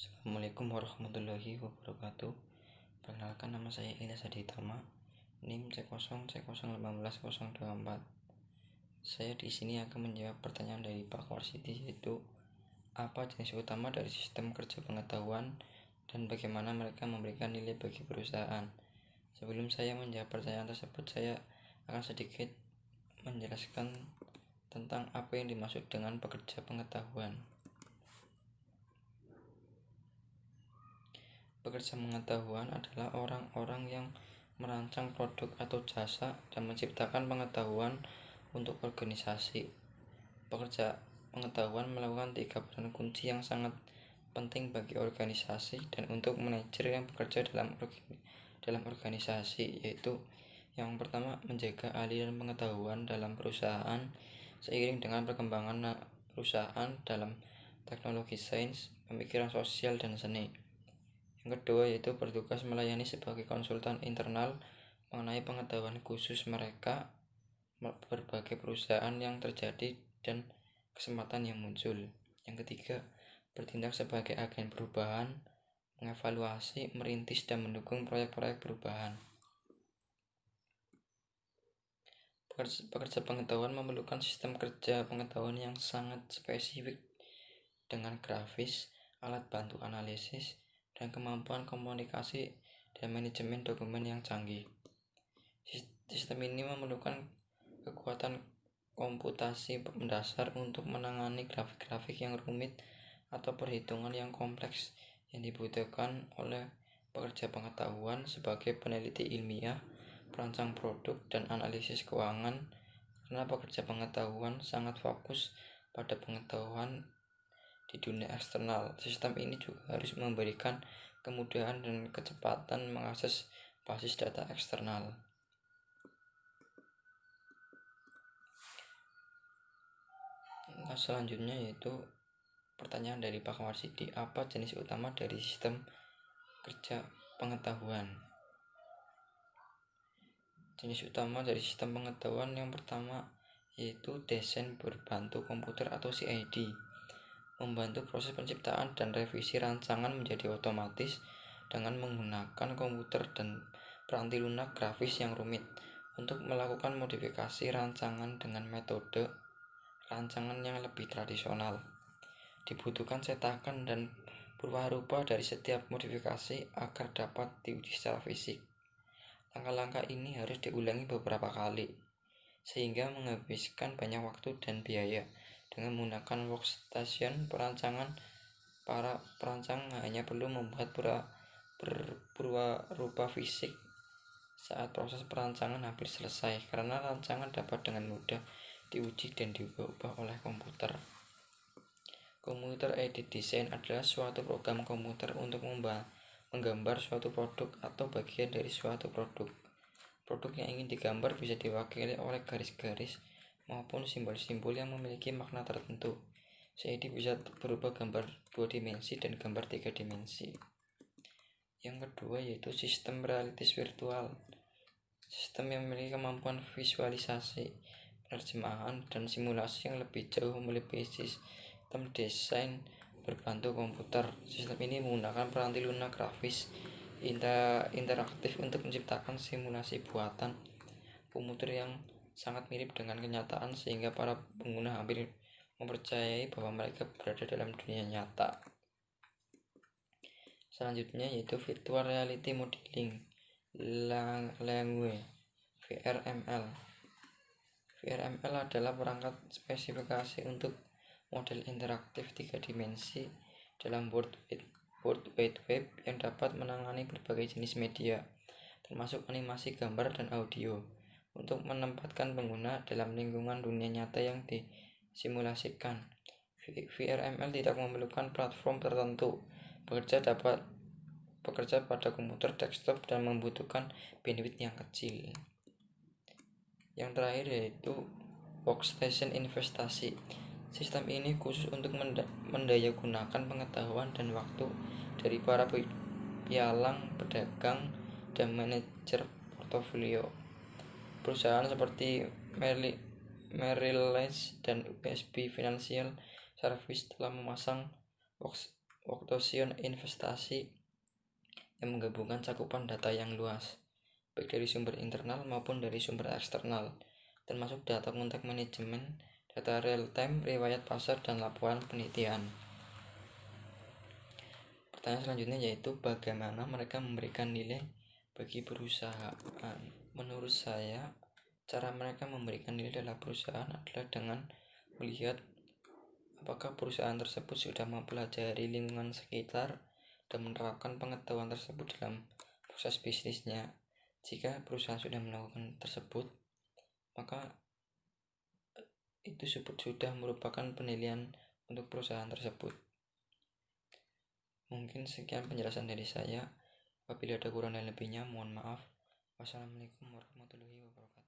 Assalamualaikum warahmatullahi wabarakatuh. Perkenalkan, nama saya Ilyas Aditama, NIM C0C0181024. Saya di sini akan menjawab pertanyaan dari Pak Warsidi, yaitu apa jenis utama dari sistem kerja pengetahuan dan bagaimana mereka memberikan nilai bagi perusahaan. Sebelum saya menjawab pertanyaan tersebut, saya akan sedikit menjelaskan tentang apa yang dimaksud dengan pekerja pengetahuan. Pekerja pengetahuan adalah orang-orang yang merancang produk atau jasa dan menciptakan pengetahuan untuk organisasi. Pekerja pengetahuan melakukan 3 peran kunci yang sangat penting bagi organisasi dan untuk manajer yang bekerja dalam organisasi, yaitu yang pertama, menjaga aliran pengetahuan dalam perusahaan seiring dengan perkembangan perusahaan dalam teknologi, sains, pemikiran sosial, dan seni. Yang kedua, yaitu bertugas melayani sebagai konsultan internal mengenai pengetahuan khusus mereka, berbagai perusahaan yang terjadi dan kesempatan yang muncul. Yang ketiga, bertindak sebagai agen perubahan, mengevaluasi, merintis, dan mendukung proyek-proyek perubahan. Pekerja pengetahuan memerlukan sistem kerja pengetahuan yang sangat spesifik dengan grafis, alat bantu analisis, dan kemampuan komunikasi dan manajemen dokumen yang canggih. Sistem ini memerlukan kekuatan komputasi mendasar untuk menangani grafik-grafik yang rumit atau perhitungan yang kompleks yang dibutuhkan oleh pekerja pengetahuan sebagai peneliti ilmiah, perancang produk, dan analisis keuangan. Karena pekerja pengetahuan sangat fokus pada pengetahuan di dunia eksternal, sistem ini juga harus memberikan kemudahan dan kecepatan mengakses basis data eksternal. Selanjutnya yaitu pertanyaan dari Pak Warsidi, apa jenis utama dari sistem kerja pengetahuan? Jenis utama dari sistem pengetahuan yang pertama yaitu desain berbantu komputer atau CAD, membantu proses penciptaan dan revisi rancangan menjadi otomatis dengan menggunakan komputer dan peranti lunak grafis yang rumit. Untuk melakukan modifikasi rancangan dengan metode rancangan yang lebih tradisional, dibutuhkan cetakan dan rupa-rupa dari setiap modifikasi agar dapat diuji secara fisik. Langkah-langkah ini harus diulangi beberapa kali, sehingga menghabiskan banyak waktu dan biaya. Dengan menggunakan workstation perancangan, para perancang hanya perlu membuat rupa fisik saat proses perancangan hampir selesai, karena rancangan dapat dengan mudah diuji dan diubah oleh komputer. Computer Aided Design adalah suatu program komputer untuk menggambar suatu produk atau bagian dari suatu produk. Produk yang ingin digambar bisa diwakili oleh garis-garis maupun simbol-simbol yang memiliki makna tertentu. CAD bisa berupa gambar 2 dimensi dan gambar 3 dimensi. Yang kedua yaitu sistem realitis virtual. Sistem yang memiliki kemampuan visualisasi, penerjemahan, dan simulasi yang lebih jauh melebihi sistem desain berbantu komputer. Sistem ini menggunakan peranti lunak grafis interaktif untuk menciptakan simulasi buatan komputer yang sangat mirip dengan kenyataan, sehingga para pengguna hampir mempercayai bahwa mereka berada dalam dunia nyata. Selanjutnya yaitu Virtual Reality Modeling Language (VRML). VRML adalah perangkat spesifikasi untuk model interaktif 3 dimensi dalam World Wide Web yang dapat menangani berbagai jenis media, termasuk animasi, gambar, dan audio, untuk menempatkan pengguna dalam lingkungan dunia nyata yang disimulasikan. VRML tidak memerlukan platform tertentu, bekerja pada komputer desktop dan membutuhkan bandwidth yang kecil. Yang terakhir yaitu Workstation Investasi. Sistem ini khusus untuk mendayagunakan pengetahuan dan waktu dari para pialang, pedagang, dan manajer portofolio. Perusahaan seperti Merrill Lynch dan USB Financial Service telah memasang Workation investasi yang menggabungkan cakupan data yang luas, baik dari sumber internal maupun dari sumber eksternal, termasuk data kontak manajemen, data real time, riwayat pasar, dan laporan penelitian. Pertanyaan selanjutnya yaitu bagaimana mereka memberikan nilai bagi perusahaan. Menurut saya, cara mereka memberikan nilai dalam perusahaan adalah dengan melihat apakah perusahaan tersebut sudah mempelajari lingkungan sekitar dan menerapkan pengetahuan tersebut dalam proses bisnisnya. Jika perusahaan sudah melakukan tersebut, maka itu sudah merupakan penilaian untuk perusahaan tersebut. Mungkin sekian penjelasan dari saya. Apabila ada kurang dan lebihnya, mohon maaf. Wassalamualaikum warahmatullahi wabarakatuh.